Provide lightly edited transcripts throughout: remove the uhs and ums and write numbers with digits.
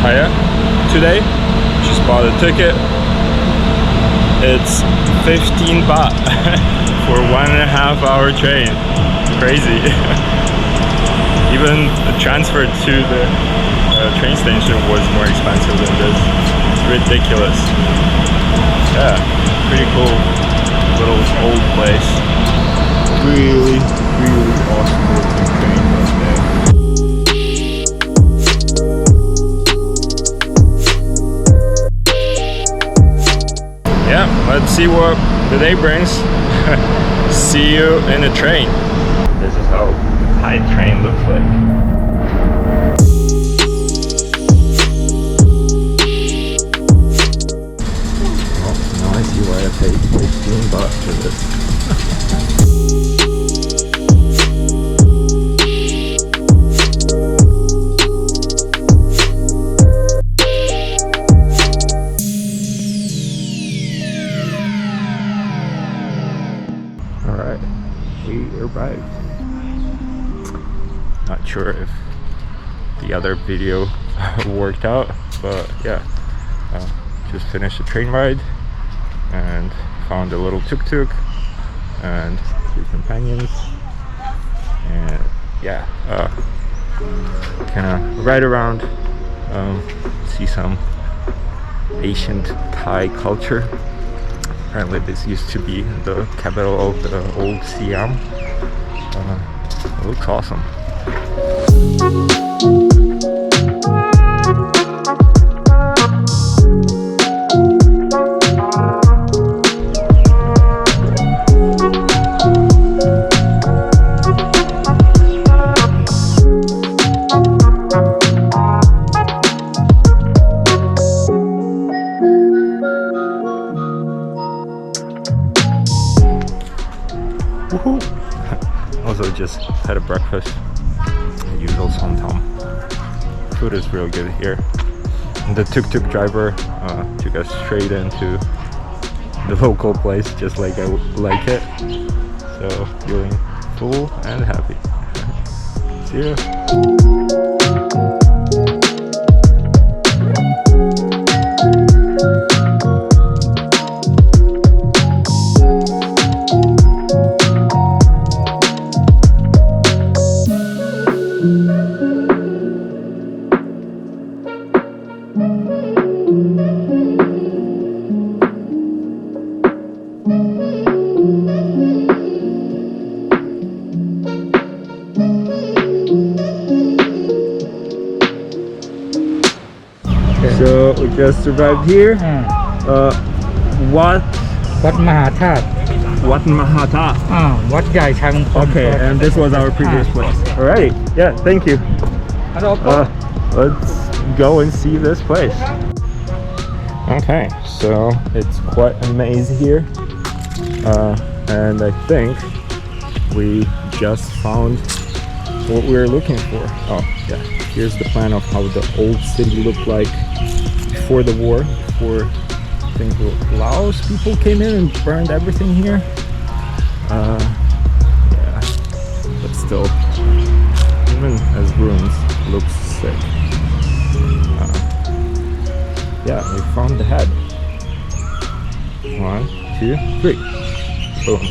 Ayutthaya today. Just bought a ticket. It's 15 baht for 1.5 hour train. Crazy. Even the transfer to the train station was more expensive than this. Ridiculous. Yeah, pretty cool little old place. Really awesome looking train right there. Yeah, let's see what the day brings. See you in the train. This is how the Thai train looks like. I see why I paid 15 baht for this. Alright, we arrived. Not sure if the other video worked out, but yeah, just finished the train ride and found a little tuk-tuk and 2 companions, and yeah, kind of ride around, see some ancient Thai culture. Apparently this used to be the capital of the old Siam. It looks awesome. Also just had a breakfast, usual som tam. Food is real good here. And the tuk-tuk driver took us straight into the local place, just like I like it. So feeling full and happy. See ya. So we just arrived here. Wat Mahathat. Wat Mahathat. Wat Chaiwatthanaram. Okay, and this was our previous place. Alrighty, yeah, thank you. Let's go and see this place. Okay, so it's quite a maze here, and I think we just found what we were looking for. Oh yeah, here's the plan of how the old city looked like before the war, before I think the Laos people came in and burned everything here. Yeah, but still, even as ruins, looks sick. Yeah, we found the head. 1, 2, 3. Boom.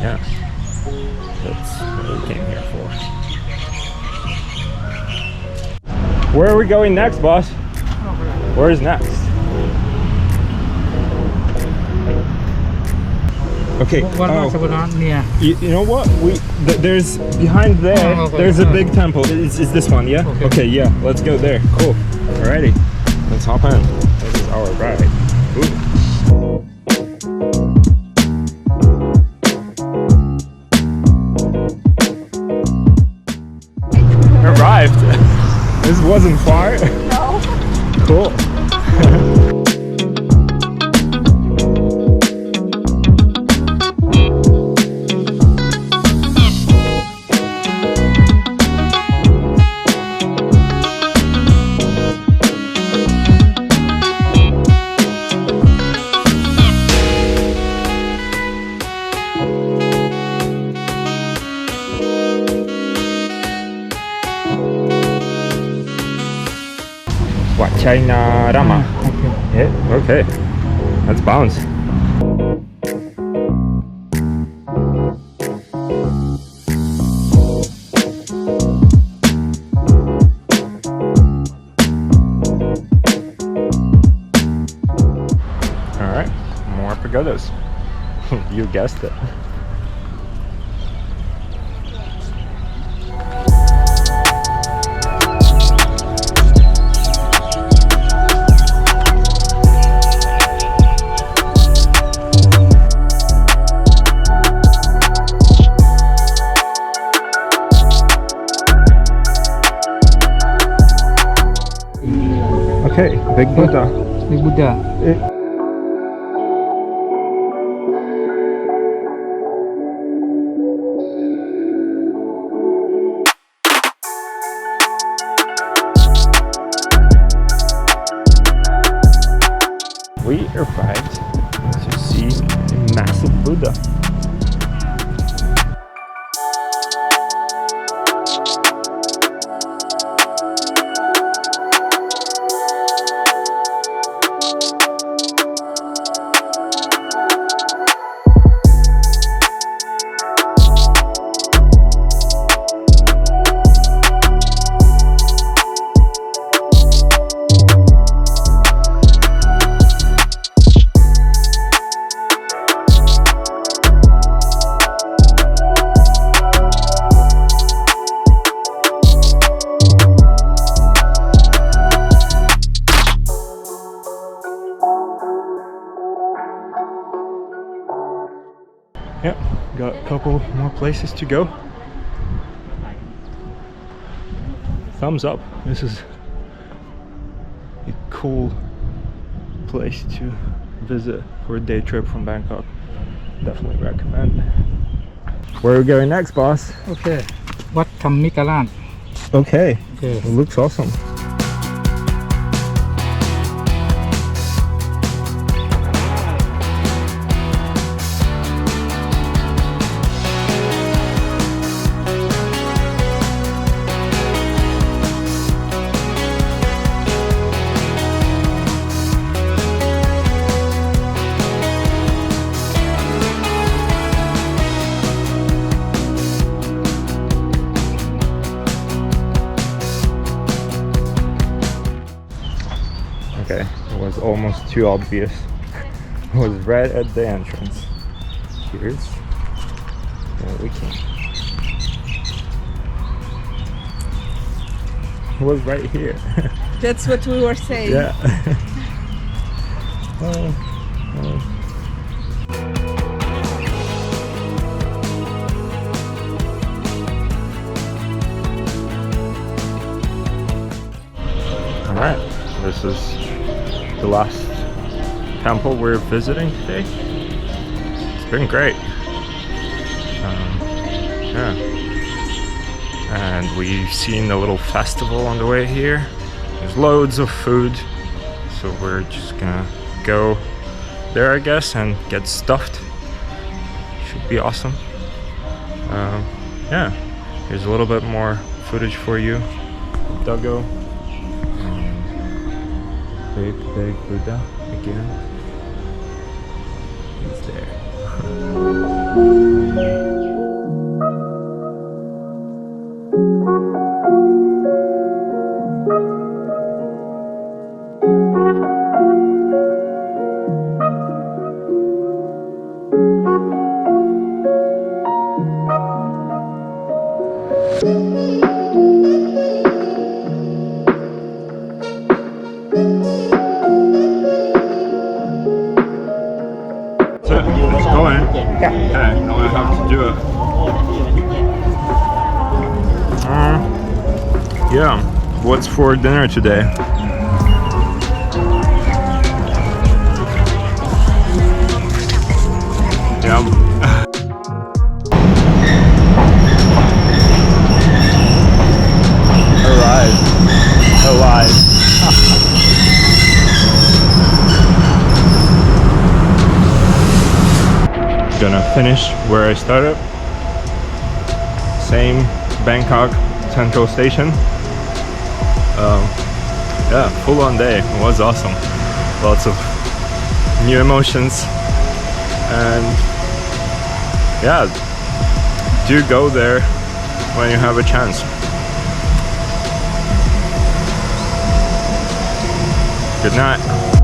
Yeah, that's what we came here for. Where are we going next, boss? Where is next? Okay. You know what? There's behind there. There's a big temple. Is this one? Yeah. Okay. Yeah. Let's go there. Cool. Alrighty. Let's hop in. This is our ride. Ooh. Arrived. This wasn't far. No. Cool. Chaiwatthanaram. Okay. Yeah, okay. Let's bounce. Alright, more pagodas. You guessed it. Okay, big Buddha. Big Buddha. We arrived to see a massive Buddha. Yep, got a couple more places to go. Thumbs up. This is a cool place to visit for a day trip from Bangkok. Definitely recommend. Where are we going next, boss? Okay. Wat Thammikarat. Okay. Okay. It looks awesome. Okay, it was almost too obvious. It was right at the entrance. Here's where we came. It was right here. That's what we were saying. Yeah. Alright, this is the last temple we're visiting today. It's been great. Yeah. And we've seen a little festival on the way here. There's loads of food. So we're just gonna go there, I guess, and get stuffed. Should be awesome. Yeah. Here's a little bit more footage for you. Duggo. Big Buddha again. He's there. It's going. Okay, now I have to do it. Yeah, what's for dinner today? Yeah. Alive. Gonna finish where I started. Same Bangkok Central Station. yeah, full on day. It was awesome. Lots of new emotions, and yeah, do go there when you have a chance. Good night.